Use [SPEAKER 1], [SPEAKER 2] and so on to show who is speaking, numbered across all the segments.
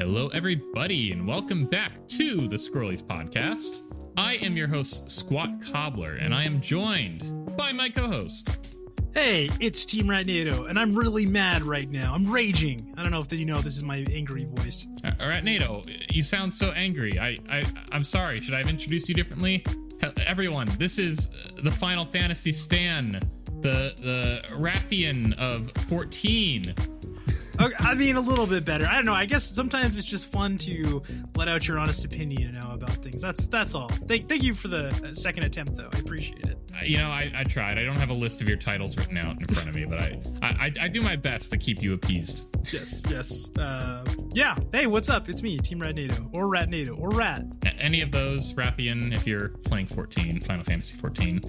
[SPEAKER 1] Hello, everybody, and welcome back to the Scrollies podcast. I am your host, Squat Cobbler, and I am joined by my co-host.
[SPEAKER 2] Hey, it's Team Ratnado, and I'm really mad right now. I'm raging. I don't know if you know this is my angry voice.
[SPEAKER 1] Ratnado, you sound so angry. I'm sorry. Should I have introduced you differently? Everyone, this is the Final Fantasy Stan, the Rathian of 14.
[SPEAKER 2] Okay, I mean, a little bit better. I don't know. I guess sometimes it's just fun to let out your honest opinion, about things. That's all. Thank you for the second attempt, though. I appreciate it.
[SPEAKER 1] I tried. I don't have a list of your titles written out in front of me, but I do my best to keep you appeased.
[SPEAKER 2] Yes. Yeah. Hey, what's up? It's me, Team Ratnado, or Ratnado, or Rat.
[SPEAKER 1] Any of those, Rathian, if you're playing 14, Final Fantasy 14,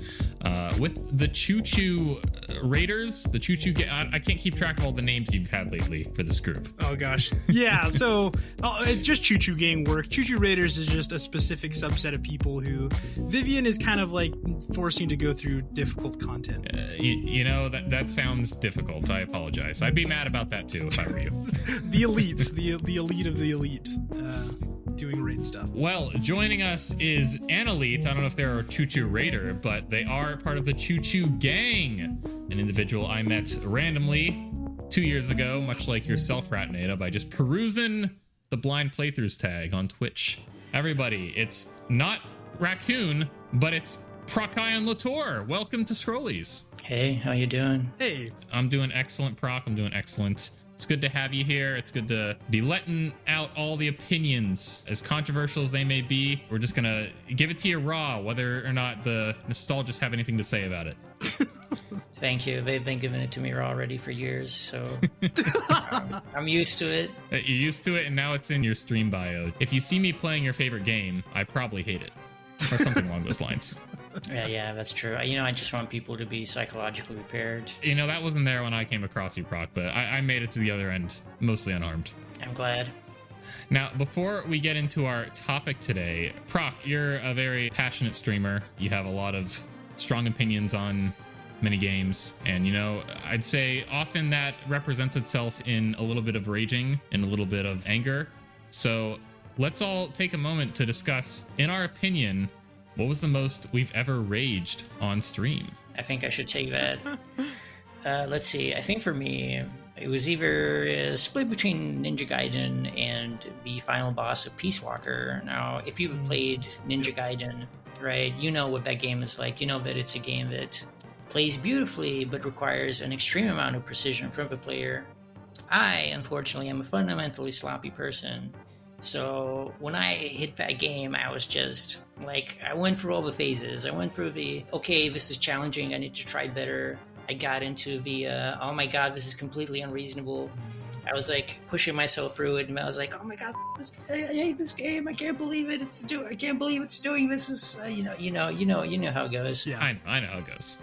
[SPEAKER 1] with the Choo Choo Raiders, the Choo Choo. I can't keep track of all the names you've had lately for this group.
[SPEAKER 2] Oh gosh. Yeah. So just Choo Choo gang work. Choo Choo Raiders is just a specific subset of people who Vivian is kind of like forcing to go through difficult content.
[SPEAKER 1] That sounds difficult. I apologize. I'd be mad about that too if I were you.
[SPEAKER 2] The elites, the elite of the elite, doing raid stuff.
[SPEAKER 1] Well, joining us is an elite. I don't know if they're a Choo Choo Raider, but they are part of the Choo Choo Gang, an individual I met randomly 2 years ago, much like yourself, Ratnado, by just perusing the blind playthroughs tag on Twitch. Everybody, it's not Raccoon, but it's Prokyonlotor. Welcome to Scrollies.
[SPEAKER 3] Hey, how you doing?
[SPEAKER 2] Hey.
[SPEAKER 1] I'm doing excellent, Proc. I'm doing excellent. It's good to have you here. It's good to be letting out all the opinions, as controversial as they may be. We're just gonna give it to you raw, whether or not the nostalgists have anything to say about it.
[SPEAKER 3] Thank you. They've been giving it to me already for years, so I'm used to it.
[SPEAKER 1] You're used to it, and now it's in your stream bio. If you see me playing your favorite game, I probably hate it, or something along those lines.
[SPEAKER 3] Yeah, that's true. I just want people to be psychologically prepared.
[SPEAKER 1] That wasn't there when I came across you, Proc, but I made it to the other end, mostly unharmed.
[SPEAKER 3] I'm glad.
[SPEAKER 1] Now, before we get into our topic today, Proc, you're a very passionate streamer. You have a lot of strong opinions on many games, and I'd say often that represents itself in a little bit of raging and a little bit of anger. So let's all take a moment to discuss, in our opinion, what was the most we've ever raged on stream?
[SPEAKER 3] I think I should take that. Let's see. I think for me, it was either split between Ninja Gaiden and the final boss of Peace Walker. Now, if you've played Ninja Gaiden, right, you know what that game is like. You know that it's a game that plays beautifully but requires an extreme amount of precision from the player. I, unfortunately, am a fundamentally sloppy person. So when I hit that game, I was just like, I went through all the phases. I went through okay, this is challenging, I need to try better. I got into oh my god, this is completely unreasonable. I was like pushing myself through it, and I was like, oh my god, I hate this game. I can't believe it. I can't believe it's doing this. Is you know how it goes.
[SPEAKER 1] Yeah, I know how it goes.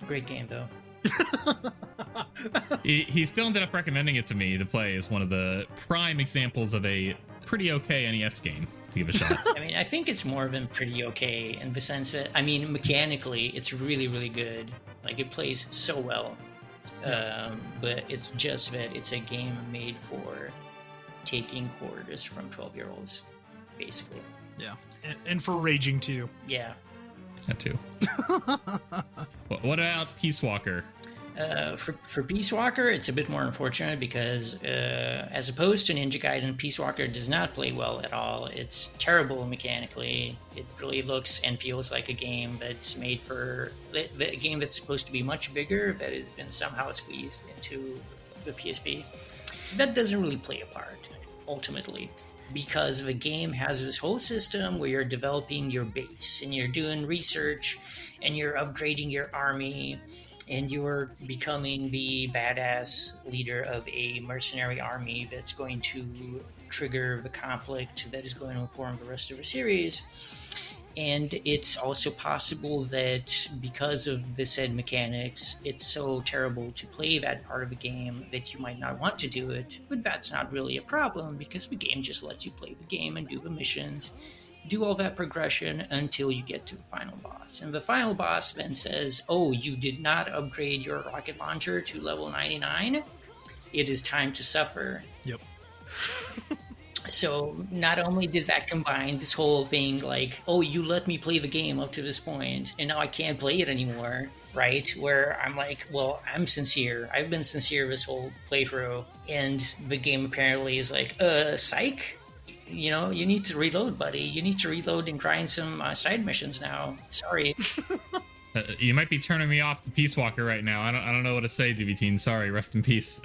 [SPEAKER 3] Great game though.
[SPEAKER 1] He still ended up recommending it to me to play as one of the prime examples of a pretty okay NES game to give a shot.
[SPEAKER 3] I think it's more than pretty okay in the sense that, mechanically, it's really, really good. Like, it plays so well. But it's just that it's a game made for taking quarters from 12-year-olds, basically.
[SPEAKER 2] Yeah. And for raging, too.
[SPEAKER 3] Yeah.
[SPEAKER 1] That, too. What about Peace Walker?
[SPEAKER 3] For Peace Walker, it's a bit more unfortunate because as opposed to Ninja Gaiden, Peace Walker does not play well at all. It's terrible mechanically. It really looks and feels like a game that's made for a game that's supposed to be much bigger, that has been somehow squeezed into the PSP. That doesn't really play a part, ultimately, because the game has this whole system where you're developing your base and you're doing research and you're upgrading your army and you're becoming the badass leader of a mercenary army that's going to trigger the conflict that is going to inform the rest of the series. And it's also possible that because of the said mechanics, it's so terrible to play that part of the game that you might not want to do it. But that's not really a problem because the game just lets you play the game and do the missions, do all that progression until you get to the final boss. And the final boss then says, oh, you did not upgrade your rocket launcher to level 99? It is time to suffer.
[SPEAKER 2] Yep.
[SPEAKER 3] So not only did that combine this whole thing, like, oh, you let me play the game up to this point, and now I can't play it anymore, right? Where I'm like, well, I'm sincere. I've been sincere this whole playthrough, and the game apparently is like, psych? You know, you need to reload, buddy. You need to reload and grind some side missions now. Sorry.
[SPEAKER 1] You might be turning me off the Peace Walker right now. I don't know what to say, DB-Teen. Sorry, rest in peace.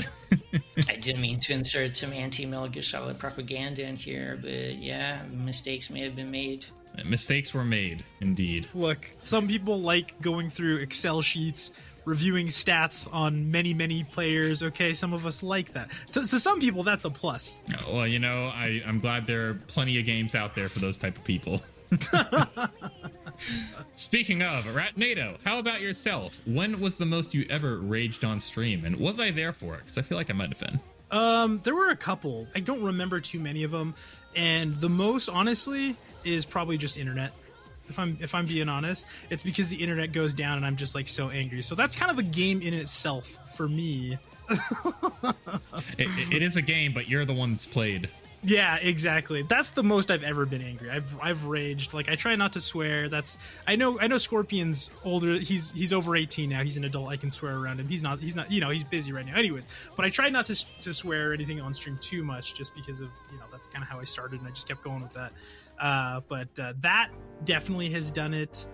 [SPEAKER 3] I didn't mean to insert some anti-Metal Gear Solid propaganda in here, but yeah, mistakes may have been made.
[SPEAKER 1] Mistakes were made, indeed.
[SPEAKER 2] Look, some people like going through Excel sheets, reviewing stats on many players. Okay, some of us like that. So some people, that's a plus.
[SPEAKER 1] Well, you know, I'm glad there are plenty of games out there for those type of people. Speaking of, Ratnado, how about yourself? When was the most you ever raged on stream, and was I there for it? Because I feel like I might have been.
[SPEAKER 2] There were a couple. I don't remember too many of them, and the most, honestly, is probably just internet. If I'm being honest, it's because the internet goes down and I'm just like so angry. So that's kind of a game in itself for me.
[SPEAKER 1] It is a game, but you're the one that's played.
[SPEAKER 2] Yeah, exactly. That's the most I've ever been angry. I've raged. Like, I try not to swear. I know Scorpion's older. He's over 18 now. He's an adult. I can swear around him. He's not, you know, he's busy right now. Anyways, but I try not to swear or anything on stream too much, just because of, you know, that's kind of how I started, and I just kept going with that. But that definitely has done it.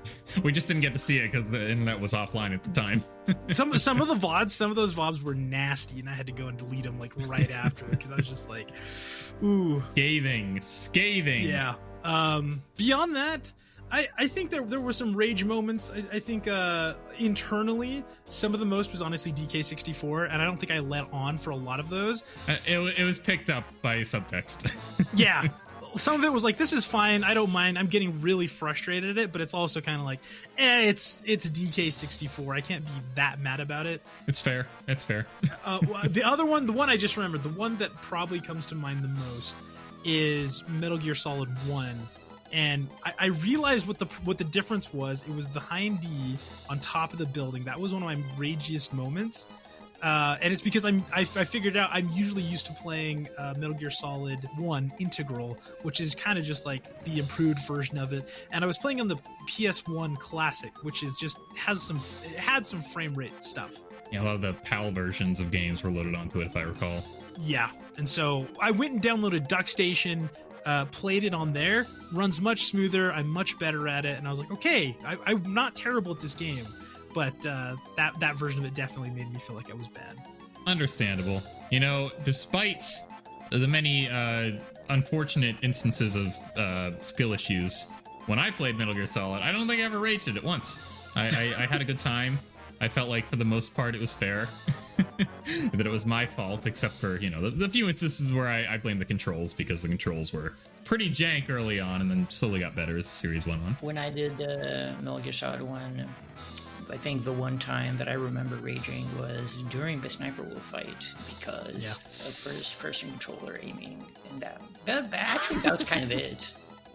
[SPEAKER 1] We just didn't get to see it because the internet was offline at the time.
[SPEAKER 2] some of the VODs, some of those VODs were nasty, and I had to go and delete them like right after because I was just like, ooh,
[SPEAKER 1] scathing.
[SPEAKER 2] Yeah. Beyond that, I think there were some rage moments. I think internally, some of the most was honestly DK64, and I don't think I let on for a lot of those.
[SPEAKER 1] It was picked up by subtext.
[SPEAKER 2] Yeah. Some of it was like, this is fine, I don't mind. I'm getting really frustrated at it, but it's also kind of like, it's DK64. I can't be that mad about it.
[SPEAKER 1] It's fair.
[SPEAKER 2] The other one, the one I just remembered, the one that probably comes to mind the most is Metal Gear Solid 1. And I realized what the difference was. It was the Hind D on top of the building. That was one of my ragiest moments. And it's because I figured out I'm usually used to playing Metal Gear Solid 1 Integral, which is kind of just like the improved version of it. And I was playing on the PS1 Classic, which is just had some frame rate stuff.
[SPEAKER 1] Yeah, a lot of the PAL versions of games were loaded onto it, if I recall.
[SPEAKER 2] Yeah, and so I went and downloaded DuckStation, played it on there. Runs much smoother. I'm much better at it, and I was like, okay, I'm not terrible at this game. But that version of it definitely made me feel like I was bad.
[SPEAKER 1] Understandable. You know, despite the many unfortunate instances of skill issues, when I played Metal Gear Solid, I don't think I ever raged at it once. I had a good time. I felt like for the most part it was fair. That it was my fault, except for, you know, the few instances where I blame the controls, because the controls were pretty jank early on and then slowly got better as the series went on.
[SPEAKER 3] When I did Metal Gear Solid 1, I think the one time that I remember raging was during the Sniper Wolf fight because of first-person controller aiming, and that was kind of it.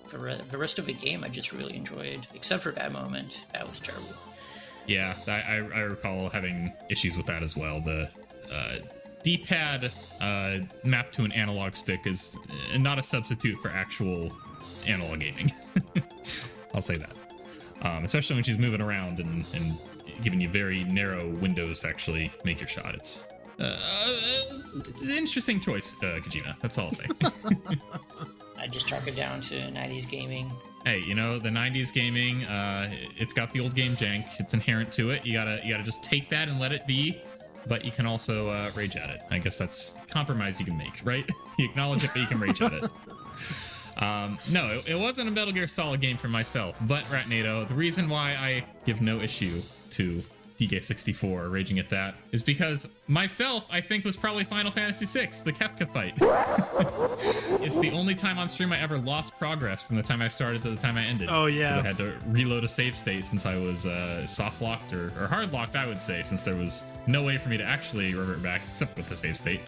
[SPEAKER 3] The rest of the game I just really enjoyed, except for that moment. That was terrible.
[SPEAKER 1] Yeah, I recall having issues with that as well. The D-pad mapped to an analog stick is not a substitute for actual analog gaming. I'll say that. Especially when she's moving around and giving you very narrow windows to actually make your shot. It's an interesting choice, Kojima. That's all I'll say.
[SPEAKER 3] I just chalk it down to 90s gaming.
[SPEAKER 1] Hey, you know, the 90s gaming, it's got the old game jank. It's inherent to it. You gotta just take that and let it be. But you can also rage at it. I guess that's compromise you can make, right? You acknowledge it, but you can rage at it. No, it wasn't a Metal Gear Solid game for myself, but Ratnado, the reason why I give no issue to DK64 raging at that is because myself, I think, was probably Final Fantasy VI, the Kefka fight. It's the only time on stream I ever lost progress from the time I started to the time I ended.
[SPEAKER 2] Oh, yeah.
[SPEAKER 1] I had to reload a save state since I was soft locked or hard locked, I would say, since there was no way for me to actually revert back except with the save state.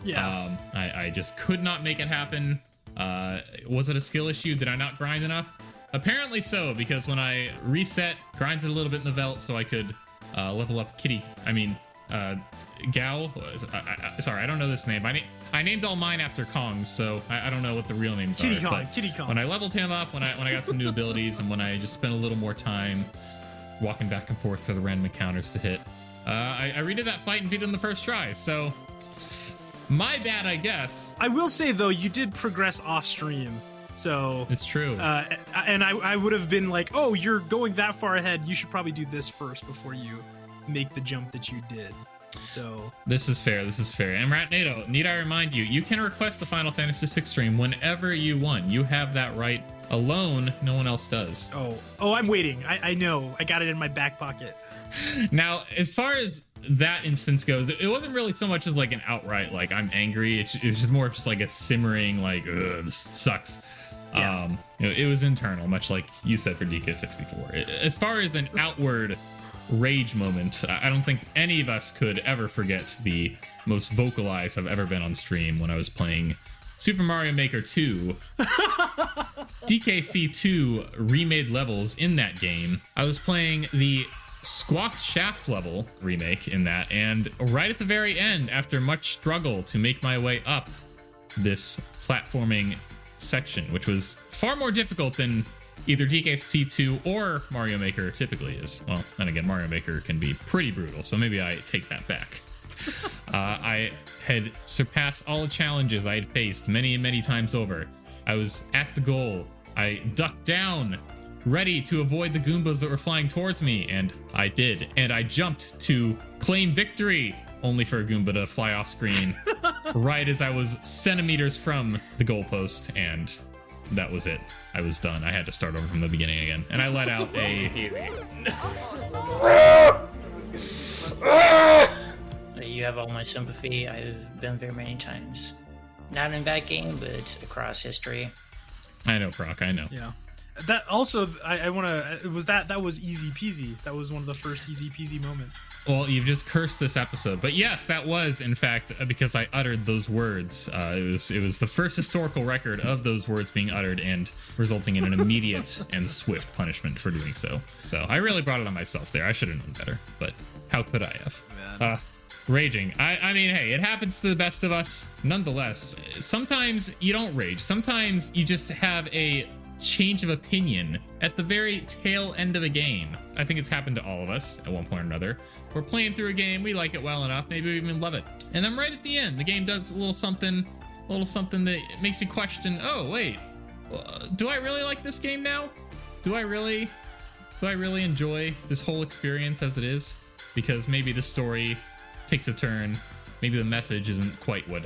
[SPEAKER 2] Yeah.
[SPEAKER 1] I just could not make it happen. Was it a skill issue? Did I not grind enough? Apparently so, because when I reset, grinded a little bit in the Velt so I could level up Gao. Sorry, I don't know this name. I named all mine after Kongs, so I don't know what the real names
[SPEAKER 2] Kitty
[SPEAKER 1] are.
[SPEAKER 2] Kong,
[SPEAKER 1] but
[SPEAKER 2] Kitty Kong.
[SPEAKER 1] When I leveled him up, when I got some new abilities, and when I just spent a little more time walking back and forth for the random encounters to hit, I redid that fight and beat him the first try. So my bad, I guess.
[SPEAKER 2] I will say though, you did progress off stream. So
[SPEAKER 1] it's true.
[SPEAKER 2] And I would have been like, oh, you're going that far ahead. You should probably do this first before you make the jump that you did. So
[SPEAKER 1] this is fair. And Ratnado, need I remind you, you can request the Final Fantasy VI stream whenever you want. You have that right alone. No one else does.
[SPEAKER 2] Oh, I'm waiting. I know. I got it in my back pocket.
[SPEAKER 1] Now, as far as that instance goes, it wasn't really so much as like an outright, like, I'm angry. It was just more of just like a simmering, like, ugh, this sucks.
[SPEAKER 2] Yeah.
[SPEAKER 1] It was internal, much like you said for DK64. As far as an outward rage moment, I don't think any of us could ever forget the most vocalized I've ever been on stream when I was playing Super Mario Maker 2. DKC2 remade levels in that game. I was playing the Squawk's Shaft level remake in that, and right at the very end, after much struggle to make my way up this platforming section, which was far more difficult than either DKC2 or Mario Maker typically is. Well, then again, Mario Maker can be pretty brutal, so maybe I take that back. I had surpassed all the challenges I had faced many and many times over. I was at the goal. I ducked down, ready to avoid the Goombas that were flying towards me, and I did. And I jumped to claim victory, only for a Goomba to fly off screen right as I was centimeters from the goalpost, and that was it. I was done. I had to start over from the beginning again. And I let out a...
[SPEAKER 3] You have all my sympathy. I've been there many times. Not in that game, but across history.
[SPEAKER 1] I know, Proc, I know.
[SPEAKER 2] Yeah. That also, I want to, it was that was easy peasy. That was one of the first easy peasy moments.
[SPEAKER 1] Well, you've just cursed this episode. But yes, that was, in fact, because I uttered those words. It was the first historical record of those words being uttered and resulting in an immediate and swift punishment for doing so. So I really brought it on myself there. I should have known better, but how could I have? Raging. I mean, hey, it happens to the best of us. Nonetheless, sometimes you don't rage. Sometimes you just have a change of opinion at the very tail end of a game. I think it's happened to all of us at one point or another. We're playing through a game, we like it well enough, maybe we even love it. And then right at the end, the game does a little something that makes you question, oh, wait, do I really like this game now? Do I really enjoy this whole experience as it is? Because maybe the story takes a turn, maybe the message isn't quite what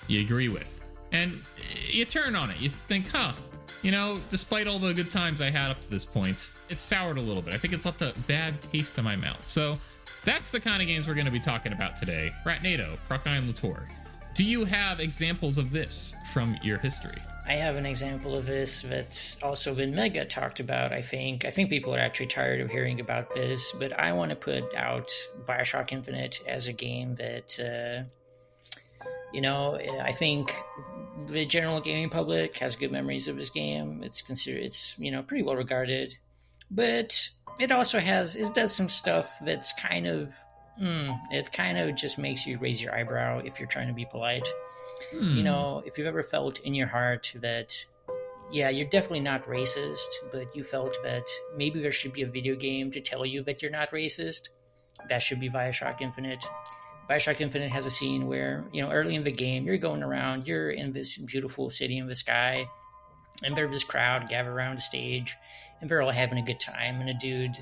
[SPEAKER 1] you agree with. And you turn on it, you think, you know, despite all the good times I had up to this point, it's soured a little bit. I think it's left a bad taste in my mouth. So that's the kind of games we're going to be talking about today. Ratnado, Prokyonlotor, do you have examples of this from your history?
[SPEAKER 3] I have an example of this that's also been mega talked about, I think. I think people are actually tired of hearing about this, but I want to put out Bioshock Infinite as a game that, I think the general gaming public has good memories of this game. It's pretty well regarded, but it also does some stuff that's kind of just makes you raise your eyebrow if you're trying to be polite. If you've ever felt in your heart that, yeah, you're definitely not racist, but you felt that maybe there should be a video game to tell you that you're not racist, that should be Bioshock Infinite. Bioshock Infinite has a scene where, early in the game, you're going around, you're in this beautiful city in the sky, and there's this crowd gathered around a stage, and they're all having a good time, and a dude,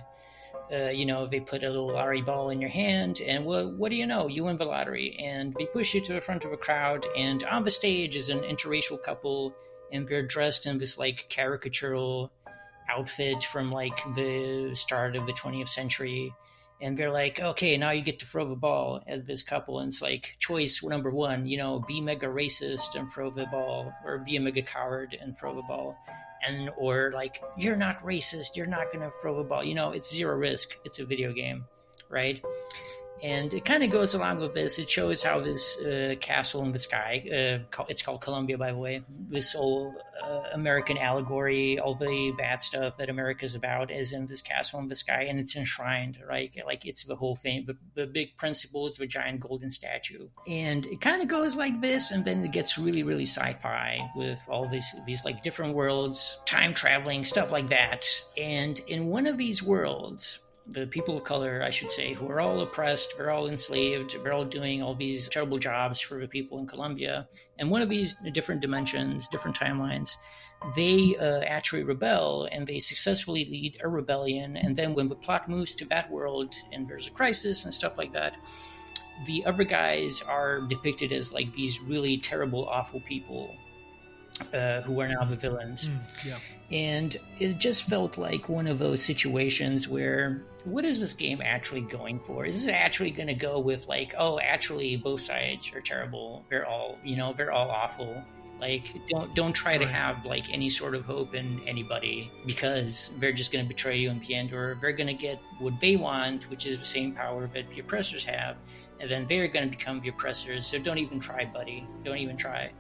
[SPEAKER 3] they put a little lottery ball in your hand, and what do you know? You win the lottery, and they push you to the front of a crowd, and on the stage is an interracial couple, and they're dressed in this, caricatural outfit from, the start of the 20th century. And they're like, okay, now you get to throw the ball at this couple. And it's choice number one, be mega racist and throw the ball, or be a mega coward and throw the ball. Or you're not racist, you're not going to throw the ball. It's zero risk. It's a video game, right? And it kind of goes along with this. It shows how this castle in the sky, it's called Columbia, by the way, this whole American allegory, all the bad stuff that America's about is in this castle in the sky, and it's enshrined, right? Like it's the whole thing. The big principle is the giant golden statue. And it kind of goes like this, and then it gets really, really sci-fi with all these like different worlds, time traveling, stuff like that. And in one of these worlds, the people of color, I should say, who are all oppressed, they're all enslaved, they're all doing all these terrible jobs for the people in Colombia. And one of these different dimensions, different timelines, they actually rebel, and they successfully lead a rebellion. And then when the plot moves to that world and there's a crisis and stuff like that, the other guys are depicted as like these really terrible, awful people who are now the villains.
[SPEAKER 2] Yeah.
[SPEAKER 3] And it just felt like one of those situations where, what is this game actually going for? Is this actually going to go with like, oh, actually both sides are terrible. They're all awful. Like, don't try to have like any sort of hope in anybody, because they're just going to betray you in the end, or they're going to get what they want, which is the same power that the oppressors have, and then they're going to become the oppressors. So don't even try, buddy. Don't even try.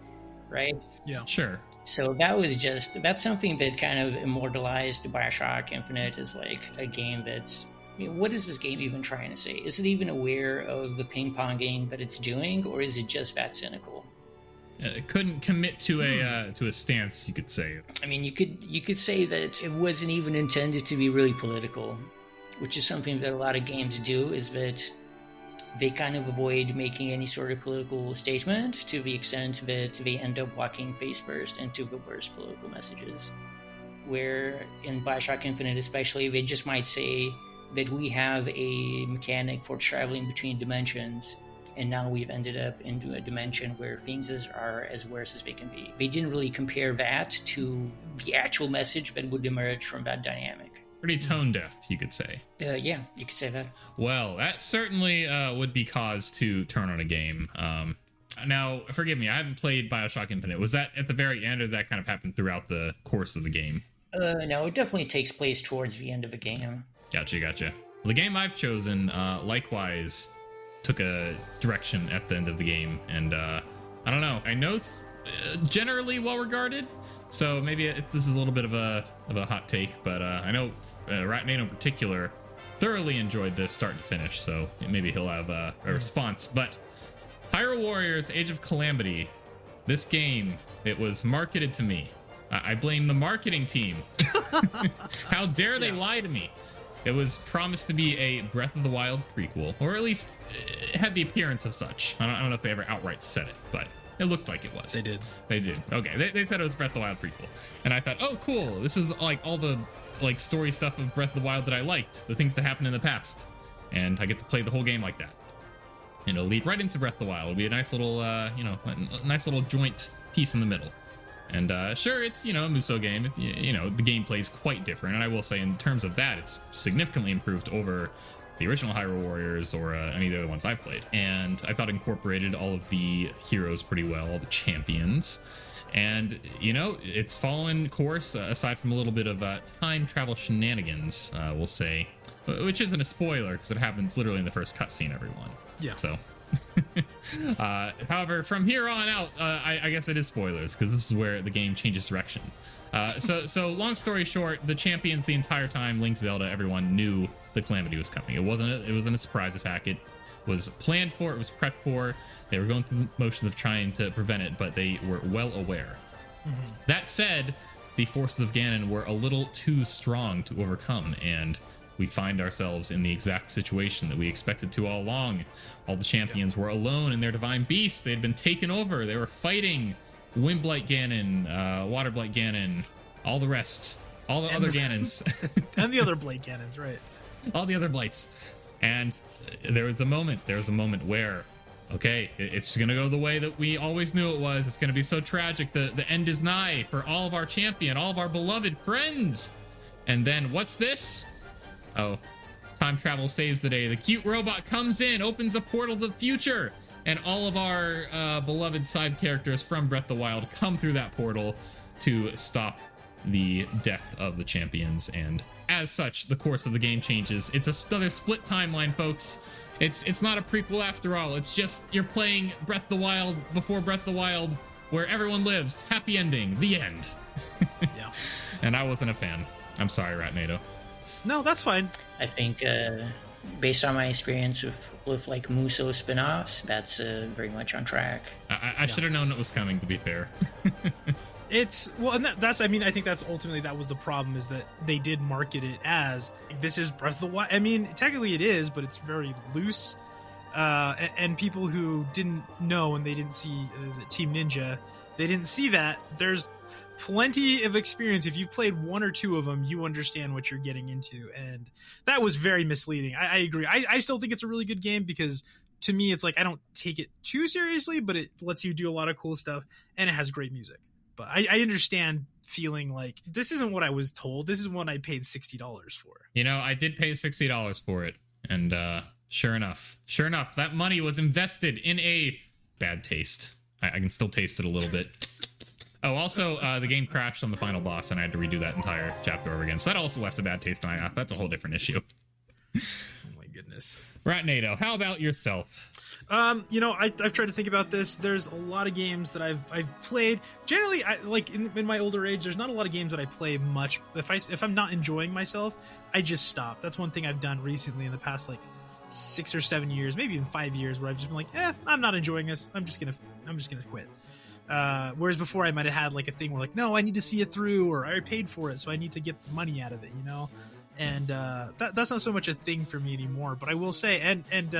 [SPEAKER 3] Right?
[SPEAKER 2] Yeah.
[SPEAKER 1] Sure.
[SPEAKER 3] So that's something that kind of immortalized BioShock Infinite as like a game that's, what is this game even trying to say? Is it even aware of the ping-ponging that it's doing, or is it just that cynical?
[SPEAKER 1] It couldn't commit to a stance, you could say.
[SPEAKER 3] I mean, you could say that it wasn't even intended to be really political, which is something that a lot of games do, is that they kind of avoid making any sort of political statement to the extent that they end up walking face first into the worst political messages. Where in BioShock Infinite especially, they just might say that we have a mechanic for traveling between dimensions, and now we've ended up into a dimension where things are as worse as they can be. They didn't really compare that to the actual message that would emerge from that dynamic.
[SPEAKER 1] Pretty tone deaf, you could say.
[SPEAKER 3] Yeah, you could say that.
[SPEAKER 1] Well, that certainly would be cause to turn on a game. Now, forgive me, I haven't played BioShock Infinite. Was that at the very end, or did that kind of happen throughout the course of the game?
[SPEAKER 3] No, it definitely takes place towards the end of the game.
[SPEAKER 1] Gotcha. Well, the game I've chosen, likewise, took a direction at the end of the game, and I don't know. I know it's generally well regarded, so maybe this is a little bit of a hot take, but I know Ratnado in particular thoroughly enjoyed this start to finish, so maybe he'll have a response. But Hyrule Warriors Age of Calamity, this game, it was marketed to me. I blame the marketing team. How dare they lie to me? It was promised to be a Breath of the Wild prequel, or at least it had the appearance of such. I don't know if they ever outright said it, but it looked like it was. They did. Okay, they said it was Breath of the Wild prequel. And I thought, oh, cool. This is like all the like story stuff of Breath of the Wild that I liked, the things that happened in the past. And I get to play the whole game like that. And it'll lead right into Breath of the Wild. It'll be a nice little, a nice little joint piece in the middle. And sure, it's, a Musou game. The gameplay is quite different. And I will say, in terms of that, it's significantly improved over the original Hyrule Warriors or any of the other ones I've played. And I thought it incorporated all of the heroes pretty well, all the champions. And, it's following course, aside from a little bit of time travel shenanigans, we'll say, which isn't a spoiler because it happens literally in the first cutscene, everyone.
[SPEAKER 2] Yeah.
[SPEAKER 1] So, however, from here on out, I guess it is spoilers because this is where the game changes direction. So long story short, the champions the entire time, Link, Zelda, everyone knew the Calamity was coming. It wasn't a surprise attack. It was planned for. It was prepped for. They were going through the motions of trying to prevent it, but they were well aware. Mm-hmm. That said, the forces of Ganon were a little too strong to overcome, and we find ourselves in the exact situation that we expected to all along. All the champions were alone in their divine beasts. They had been taken over. They were fighting Windblight Ganon, Waterblight Ganon, all the rest, all the other Ganons.
[SPEAKER 2] And the other Blade Ganons, right.
[SPEAKER 1] All the other Blights. And there was a moment where, okay, it's going to go the way that we always knew it was. It's going to be so tragic. The end is nigh for all of our champion, all of our beloved friends. And then what's this? Oh, time travel saves the day. The cute robot comes in, opens a portal to the future, and all of our beloved side characters from Breath of the Wild come through that portal to stop the death of the champions. And as such, the course of the game changes. It's another split timeline, folks. It's not a prequel after all. It's just you're playing Breath of the Wild before Breath of the Wild, where everyone lives. Happy ending. The end.
[SPEAKER 2] Yeah.
[SPEAKER 1] And I wasn't a fan. I'm sorry, Ratnado.
[SPEAKER 2] No, that's fine.
[SPEAKER 3] I think based on my experience with like Muso spin-offs, that's very much on track.
[SPEAKER 1] I should have known it was coming, to be fair.
[SPEAKER 2] It's well, and that's I mean, I think that's ultimately that was the problem, is that they did market it as this is Breath of the Wild. I mean, technically it is, but it's very loose. And people who didn't know and they didn't see, is it Team Ninja, they didn't see that there's plenty of experience. If you've played one or two of them, you understand what you're getting into, and that was very misleading. I agree. I still think it's a really good game, because to me it's like I don't take it too seriously, but it lets you do a lot of cool stuff and it has great music. But I understand feeling like this isn't what I was told. This is what I paid $60 for.
[SPEAKER 1] You know, I did pay $60 for it, and sure enough, that money was invested in a bad taste. I can still taste it a little bit. Oh, also, the game crashed on the final boss, and I had to redo that entire chapter over again. So that also left a bad taste in my mouth. That's a whole different issue.
[SPEAKER 2] Oh my goodness.
[SPEAKER 1] Ratnado, how about yourself?
[SPEAKER 2] You know, I've tried to think about this. There's a lot of games that I've played. Generally, like in my older age, there's not a lot of games that I play much. If I'm not enjoying myself, I just stop. That's one thing I've done recently in the past like 6 or 7 years, maybe even 5 years, where I've just been like, I'm not enjoying this. I'm just gonna quit. Whereas before I might have had like a thing where like, no, I need to see it through, or I already paid for it, so I need to get the money out of it, you know. And that's not so much a thing for me anymore. But I will say, and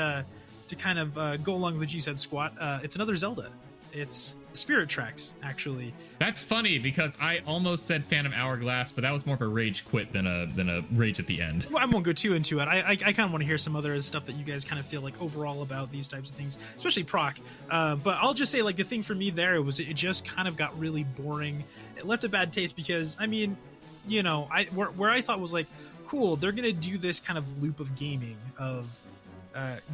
[SPEAKER 2] to kind of go along with what you said, Squat, it's another Zelda. It's Spirit Tracks, actually.
[SPEAKER 1] That's funny, because I almost said Phantom Hourglass, but that was more of a rage quit than a rage at the end.
[SPEAKER 2] Well, I won't go too into it. I kind of want to hear some other stuff that you guys kind of feel like overall about these types of things, especially Proc. But I'll just say, like, the thing for me there was it just kind of got really boring. It left a bad taste because, I mean, you know, where I thought was like, cool, they're going to do this kind of loop of gaming of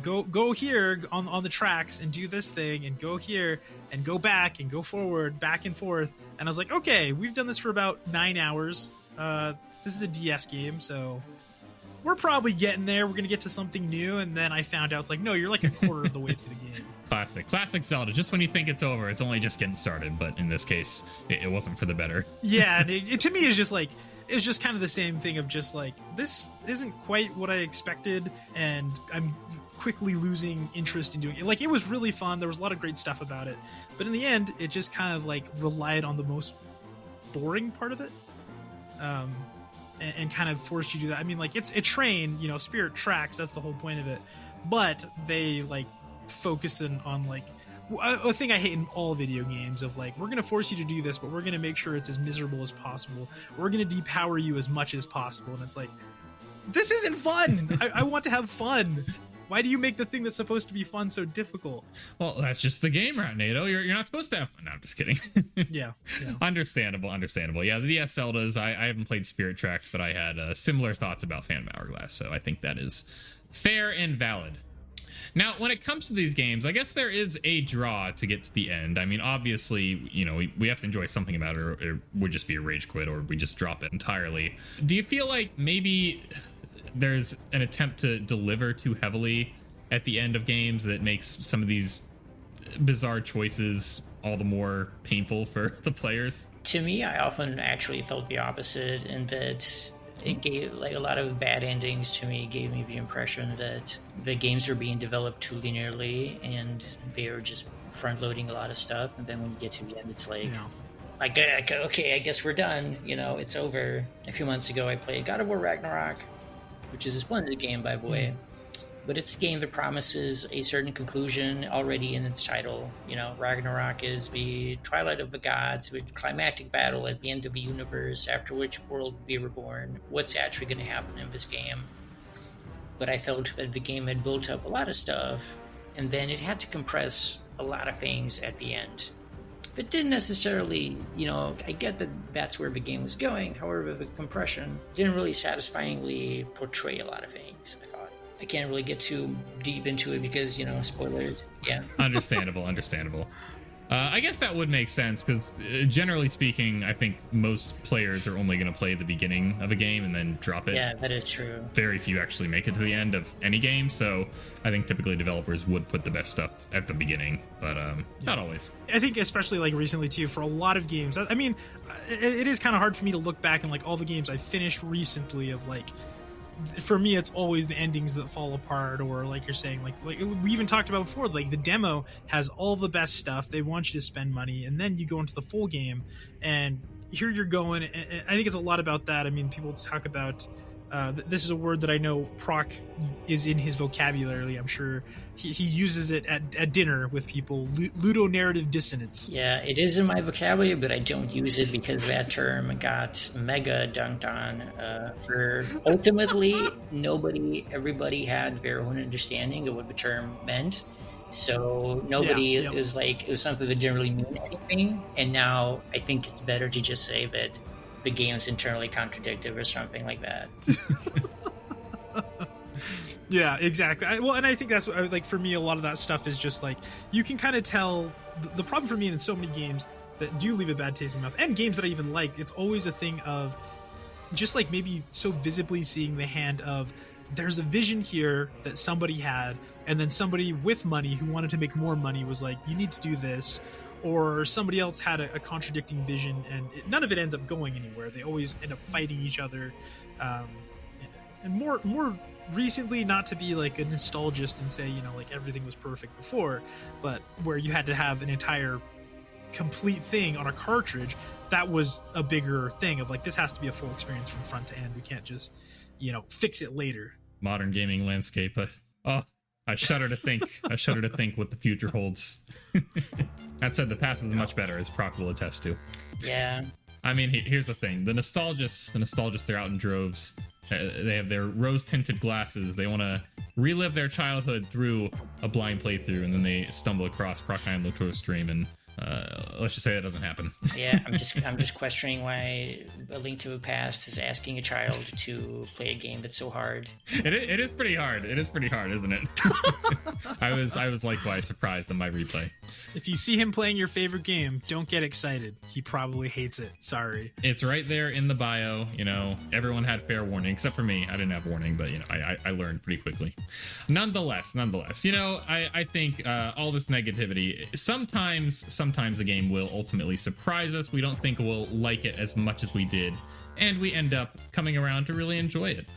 [SPEAKER 2] go here on the tracks and do this thing, and go here and go back and go forward, back and forth. And I was like, okay, we've done this for about 9 hours. This is a DS game, so we're probably getting there. We're gonna get to something new. And then I found out it's like, no, you're like a quarter of the way through the game.
[SPEAKER 1] Classic Zelda. Just when you think it's over, it's only just getting started. But in this case, it wasn't for the better.
[SPEAKER 2] Yeah, and it to me is just like, it was just kind of the same thing of just like, this isn't quite what I expected, and I'm quickly losing interest in doing it. Like, it was really fun. There was a lot of great stuff about it. But in the end, it just kind of like relied on the most boring part of it. And kind of forced you to do that. I mean, like, it's a train, you know, Spirit Tracks, that's the whole point of it. But they like focus on like, a thing I hate in all video games of like, we're going to force you to do this, but we're going to make sure it's as miserable as possible. We're going to depower you as much as possible. And it's like, this isn't fun. I want to have fun. Why do you make the thing that's supposed to be fun so difficult?
[SPEAKER 1] Well, that's just the game, Ratnado. You're not supposed to have fun. No, I'm just kidding.
[SPEAKER 2] Yeah.
[SPEAKER 1] Understandable. Yeah, the DS Zeldas, I haven't played Spirit Tracks, but I had similar thoughts about Phantom Hourglass, so I think that is fair and valid. Now, when it comes to these games, I guess there is a draw to get to the end. I mean, obviously, you know, we have to enjoy something about it, or it would just be a rage quit, or we just drop it entirely. Do you feel like maybe there's an attempt to deliver too heavily at the end of games that makes some of these bizarre choices all the more painful for the players?
[SPEAKER 3] To me, I often actually felt the opposite, in that it gave, like, a lot of bad endings to me gave me the impression that the games were being developed too linearly, and they were just front loading a lot of stuff, and then when you get to the end, it's like, okay, I guess we're done, you know, it's over. A few months ago I played God of War Ragnarok, which is a splendid game, by the way, but it's a game that promises a certain conclusion already in its title. You know, Ragnarok is the twilight of the gods, the climactic battle at the end of the universe, after which world will be reborn. What's actually going to happen in this game? But I felt that the game had built up a lot of stuff, and then it had to compress a lot of things at the end. It didn't necessarily, you know, I get that that's where the game was going. However, the compression didn't really satisfyingly portray a lot of things, I thought. I can't really get too deep into it because, you know, spoilers. Yeah.
[SPEAKER 1] Understandable. I guess that would make sense because generally speaking, I think most players are only going to play the beginning of a game and then drop it.
[SPEAKER 3] Yeah, that is true.
[SPEAKER 1] Very few actually make it to the end of any game, so I think typically developers would put the best stuff at the beginning, but not always.
[SPEAKER 2] I think especially like recently too, for a lot of games. I mean, it is kind of hard for me to look back and like all the games I finished recently of like. For me, it's always the endings that fall apart, or like you're saying, like we even talked about before, like the demo has all the best stuff. They want you to spend money, and then you go into the full game, and here you're going. And I think it's a lot about that. I mean, people talk about this is a word that I know Proc is in his vocabulary. I'm sure he uses it at dinner with people. Ludonarrative dissonance.
[SPEAKER 3] Yeah, it is in my vocabulary, but I don't use it because that term got mega dunked on. For ultimately, everybody had their own understanding of what the term meant. So nobody, it was something that didn't really mean anything. And now I think it's better to just say that the game is internally contradictory or something like that.
[SPEAKER 2] Yeah, exactly. And I think that's what, like, for me, a lot of that stuff is just like you can kind of tell. The problem for me in so many games that do leave a bad taste in my mouth, and games that I even like, it's always a thing of just like maybe so visibly seeing the hand of there's a vision here that somebody had, and then somebody with money who wanted to make more money was like, you need to do this. Or somebody else had a contradicting vision, and none of it ends up going anywhere. They always end up fighting each other. And more recently, not to be like a nostalgist and say, you know, like everything was perfect before, but where you had to have an entire complete thing on a cartridge, that was a bigger thing of like, this has to be a full experience from front to end. We can't just, you know, fix it later.
[SPEAKER 1] Modern gaming landscape. I shudder to think. I shudder to think what the future holds. That said, the past is much better, as Proc will attest to.
[SPEAKER 3] Yeah.
[SPEAKER 1] I mean, here's the thing. The nostalgists, they're out in droves. They have their rose-tinted glasses. They want to relive their childhood through a blind playthrough, and then they stumble across Prokyonlotor stream, and let's just say that doesn't happen.
[SPEAKER 3] Yeah, I'm just questioning why A Link to the Past is asking a child to play a game that's so hard.
[SPEAKER 1] It is pretty hard. It is pretty hard, isn't it? I was likewise surprised in my replay.
[SPEAKER 2] If you see him playing your favorite game, don't get excited. He probably hates it. Sorry.
[SPEAKER 1] It's right there in the bio. You know, everyone had fair warning, except for me. I didn't have warning, but you know, I learned pretty quickly. Nonetheless, you know, I think all this negativity, sometimes a game will ultimately surprise us. We don't think we'll like it as much as we did, and we end up coming around to really enjoy it.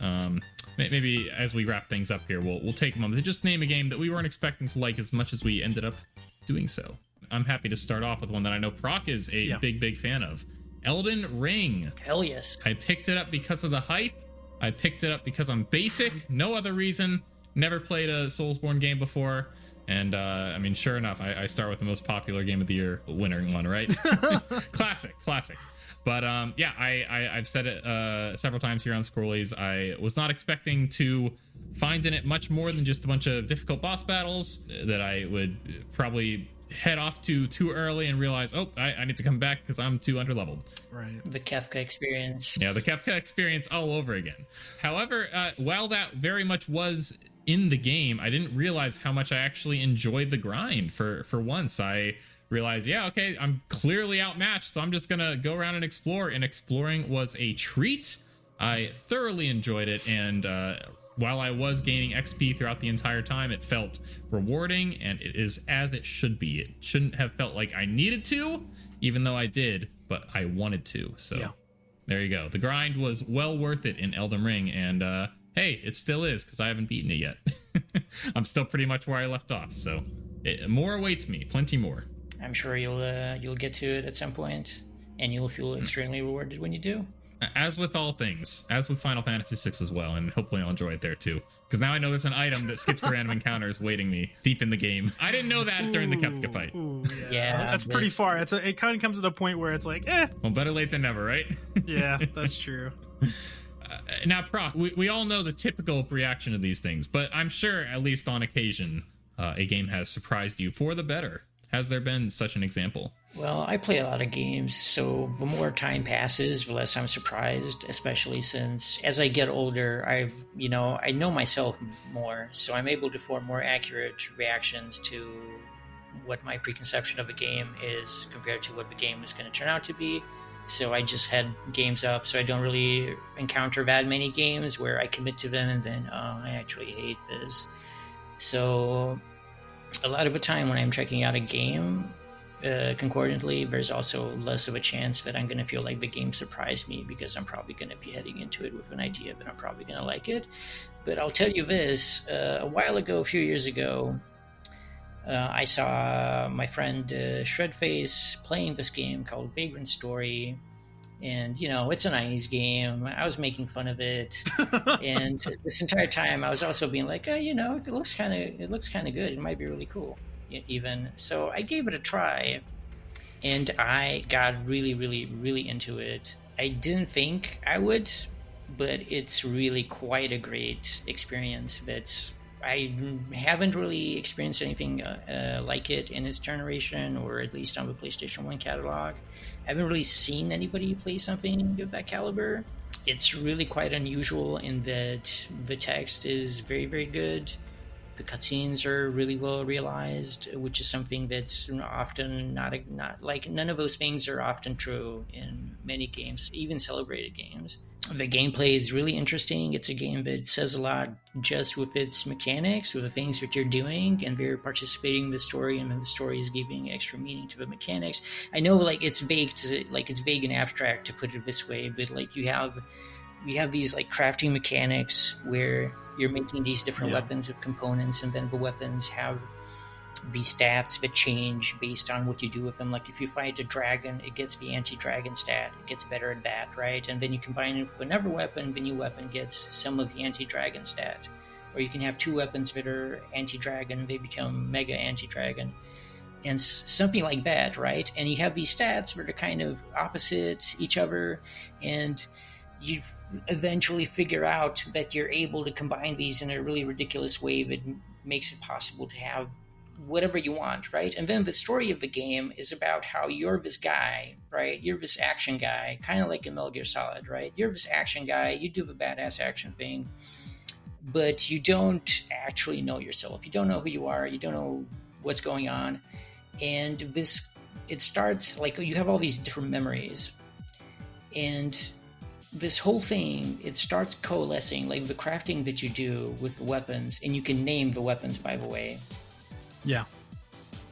[SPEAKER 1] Maybe as we wrap things up here, we'll take a moment to just name a game that we weren't expecting to like as much as we ended up doing so. I'm happy to start off with one that I know Proc is a big fan of. Elden Ring.
[SPEAKER 3] Hell yes.
[SPEAKER 1] I picked it up because of the hype. I picked it up because I'm basic. No other reason. Never played a Soulsborne game before. And, I mean, sure enough, I start with the most popular game of the year winning one, right? Classic. But, yeah, I've said it several times here on Scrollies. I was not expecting to find in it much more than just a bunch of difficult boss battles that I would probably head off to too early and realize, I need to come back because I'm too underleveled.
[SPEAKER 2] Right.
[SPEAKER 3] The Kefka experience.
[SPEAKER 1] Yeah, the Kefka experience all over again. However, while that very much was in the game, I didn't realize how much I actually enjoyed the grind for once. I realized, I'm clearly outmatched, so I'm just gonna go around and explore, and exploring was a treat. I thoroughly enjoyed it, and while I was gaining XP throughout the entire time, it felt rewarding, and it is as it should be. It shouldn't have felt like I needed to, even though I did, but I wanted to. So There you go. The grind was well worth it in Elden Ring, and hey, it still is, because I haven't beaten it yet. I'm still pretty much where I left off, so more awaits me, plenty more.
[SPEAKER 3] I'm sure you'll get to it at some point, and you'll feel extremely rewarded when you do.
[SPEAKER 1] As with all things, as with Final Fantasy VI as well, and hopefully I'll enjoy it there too. Because now I know there's an item that skips the random encounters waiting me deep in the game. I didn't know that during the Kefka fight.
[SPEAKER 3] Yeah,
[SPEAKER 2] that's pretty far. It kind of comes to the point where it's like,
[SPEAKER 1] Well, better late than never, right?
[SPEAKER 2] Yeah, that's true.
[SPEAKER 1] Now, Proc, we all know the typical reaction to these things, but I'm sure, at least on occasion, a game has surprised you for the better. Has there been such an example?
[SPEAKER 3] Well, I play a lot of games, so the more time passes, the less I'm surprised, especially since as I get older, I know myself more, so I'm able to form more accurate reactions to what my preconception of a game is compared to what the game is going to turn out to be. So I just had games up, so I don't really encounter that many games where I commit to them and then, oh, I actually hate this. So a lot of the time when I'm checking out a game concordantly, there's also less of a chance that I'm going to feel like the game surprised me, because I'm probably going to be heading into it with an idea that I'm probably going to like it. But I'll tell you this, a while ago, a few years ago, I saw my friend Shredface playing this game called Vagrant Story, and it's a 90s game. I was making fun of it, and this entire time I was also being like, it looks kind of good. It might be really cool, even. So I gave it a try, and I got really, really, really into it. I didn't think I would, but it's really quite a great experience. I haven't really experienced anything like it in its generation, or at least on the PlayStation 1 catalog. I haven't really seen anybody play something of that caliber. It's really quite unusual in that the text is very, very good. The cutscenes are really well realized, which is something that's often not like, none of those things are often true in many games, even celebrated games. The gameplay is really interesting. It's a game that says a lot just with its mechanics, with the things that you're doing, and they're participating in the story, and then the story is giving extra meaning to the mechanics. I know, it's vague and abstract to put it this way, but you have these crafting mechanics where you're making these different weapons with components, and then the weapons have these stats that change based on what you do with them. Like if you fight a dragon, it gets the anti-dragon stat. It gets better at that, right? And then you combine it with another weapon, the new weapon gets some of the anti-dragon stat. Or you can have two weapons that are anti-dragon, they become mega anti-dragon. And something like that, right? And you have these stats that are kind of opposite each other, and you eventually figure out that you're able to combine these in a really ridiculous way that makes it possible to have whatever you want, right? And then the story of the game is about how you're this guy, right? You're this action guy, kind of like in Metal Gear Solid, right? You're this action guy, you do the badass action thing, but you don't actually know yourself. You don't know who you are, you don't know what's going on. And it starts, you have all these different memories. And this whole thing, it starts coalescing, the crafting that you do with the weapons, and you can name the weapons, by the way.
[SPEAKER 2] Yeah.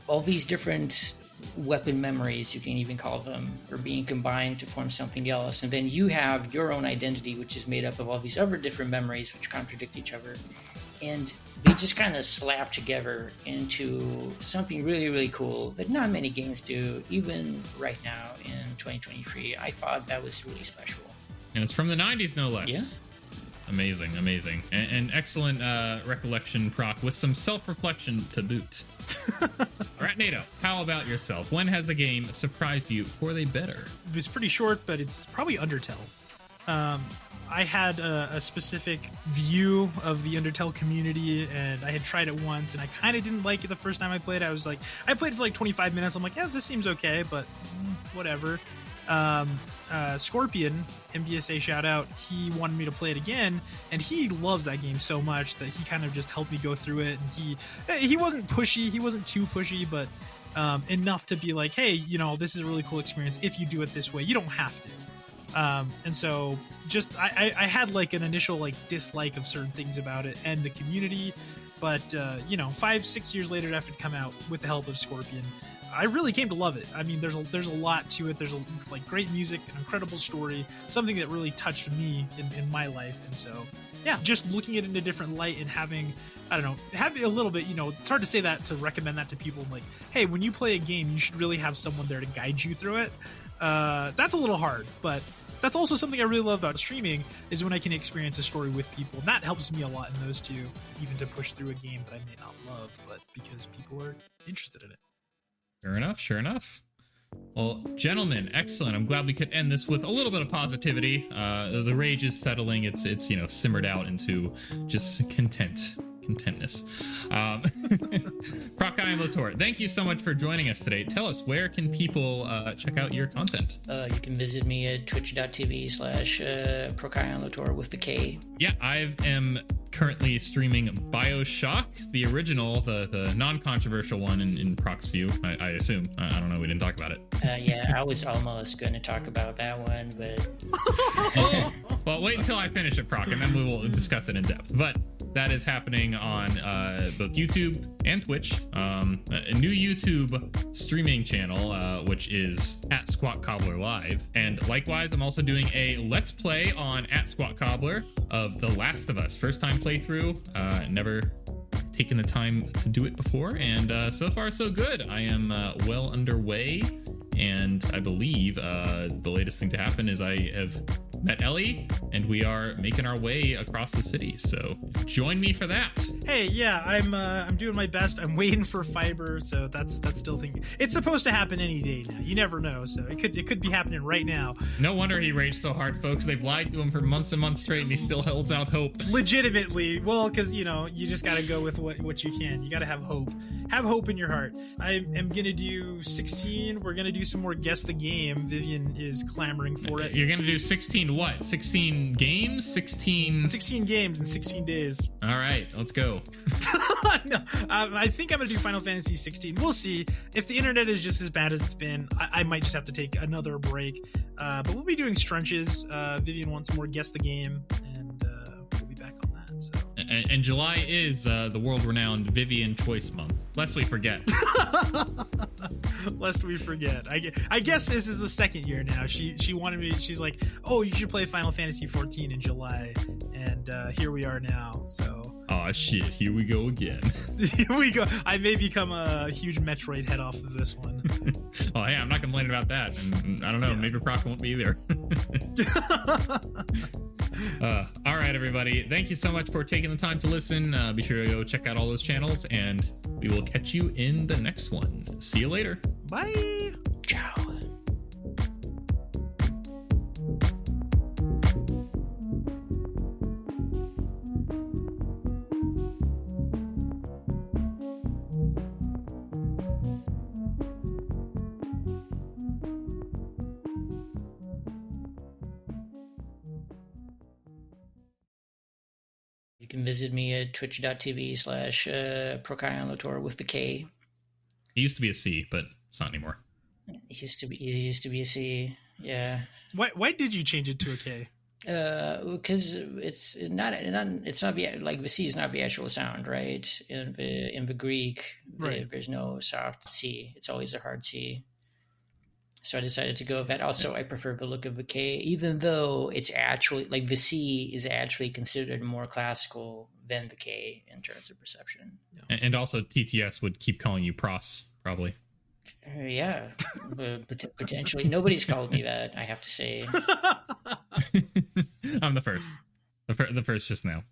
[SPEAKER 3] All these different weapon memories, you can even call them, are being combined to form something else. And then you have your own identity, which is made up of all these other different memories which contradict each other. And they just kind of slap together into something really, really cool that not many games do, even right now in 2023. I thought that was really special.
[SPEAKER 1] And it's from the 90s, no less.
[SPEAKER 3] Yeah.
[SPEAKER 1] Amazing. And excellent recollection, Proc, with some self-reflection to boot. All right, Nato, how about yourself? When has the game surprised you for the better?
[SPEAKER 2] It was pretty short, but it's probably Undertale. I had a specific view of the Undertale community, and I had tried it once, and I kind of didn't like it the first time I played it. I played it for 25 minutes. I'm like, yeah, this seems okay, but whatever. Scorpion, MBSA shout out, he wanted me to play it again, and he loves that game so much that he kind of just helped me go through it. And he wasn't pushy, he wasn't too pushy, but enough to be like, hey, this is a really cool experience if you do it this way. You don't have to. And so just I had an initial dislike of certain things about it and the community, but 5-6 years later after it come out, with the help of Scorpion, I really came to love it. I mean, there's a lot to it. There's great music, an incredible story, something that really touched me in my life. And so, yeah, just looking at it in a different light and having a little bit, it's hard to say that, to recommend that to people. Hey, when you play a game, you should really have someone there to guide you through it. That's a little hard, but that's also something I really love about streaming, is when I can experience a story with people. And that helps me a lot in those two, even to push through a game that I may not love, but because people are interested in it.
[SPEAKER 1] Sure enough. Well, gentlemen, excellent. I'm glad we could end this with a little bit of positivity. The rage is settling. It's simmered out into just content. contentness. Prokyonlotor, thank you so much for joining us today. Tell us, where can people check out your content?
[SPEAKER 3] You can visit me at twitch.tv/Prokyonlotor with the K.
[SPEAKER 1] Yeah, I am currently streaming BioShock, the original, the non-controversial one in Proc's view, I assume. I don't know, we didn't talk about it.
[SPEAKER 3] Yeah, I was almost going to talk about that one, but...
[SPEAKER 1] Oh, well, wait until I finish it, Proc, and then we will discuss it in depth. But that is happening on both YouTube and Twitch. A new YouTube streaming channel, which is at Squat Cobbler Live. And likewise, I'm also doing a Let's Play on at Squat Cobbler of The Last of Us. First time playthrough. Never taken the time to do it before. And so far, so good. I am well underway. And I believe the latest thing to happen is I have met Ellie, and we are making our way across the city. So join me for that.
[SPEAKER 2] Hey, yeah, I'm doing my best. I'm waiting for fiber, so that's still thinking. It's supposed to happen any day now. You never know, so it could be happening right now.
[SPEAKER 1] No wonder he raged so hard, folks. They've lied to him for months and months straight, and he still holds out hope.
[SPEAKER 2] Legitimately, well, because you just got to go with what you can. You got to have hope. Have hope in your heart. I am gonna do 16. We're gonna do some more guess the game. Vivian is clamoring for it.
[SPEAKER 1] You're gonna do 16 what? 16 games? 16
[SPEAKER 2] games in 16 days.
[SPEAKER 1] All right, let's go.
[SPEAKER 2] No, I think I'm gonna do Final Fantasy 16. We'll see. If the internet is just as bad as it's been, I might just have to take another break. But we'll be doing Strunches. Vivian wants more guess the game, and we'll be back on that. So.
[SPEAKER 1] And July is the world-renowned Vivian Choice Month. Lest we forget.
[SPEAKER 2] Lest we forget. I guess this is the second year now. She wanted me. She's like, oh, you should play Final Fantasy 14 in July, and here we are now. So.
[SPEAKER 1] Oh shit! Here we go again.
[SPEAKER 2] Here we go. I may become a huge Metroid head off of this one.
[SPEAKER 1] Oh hey, I'm not complaining about that. And I don't know. Yeah. Maybe Proc won't be either. All right, everybody. Thank you so much for taking the time to listen. Be sure to go check out all those channels, and we will catch you in the next one. See you later.
[SPEAKER 2] Bye.
[SPEAKER 3] Ciao. You can visit me at twitch.tv/Prokyonlotor with the K.
[SPEAKER 1] It used to be a C, but it's not anymore.
[SPEAKER 3] It used to be a C. Yeah.
[SPEAKER 2] Why did you change it to a K?
[SPEAKER 3] Because it's not like the C is not the actual sound, right? In the Greek,
[SPEAKER 2] right.
[SPEAKER 3] There's no soft C. It's always a hard C. So I decided to go with that. Also, I prefer the look of the K, even though it's actually like the C is actually considered more classical than the K in terms of perception.
[SPEAKER 1] And also, TTS would keep calling you Pros, probably.
[SPEAKER 3] Yeah, potentially. Nobody's called me that, I have to say.
[SPEAKER 1] I'm the first. The first just now.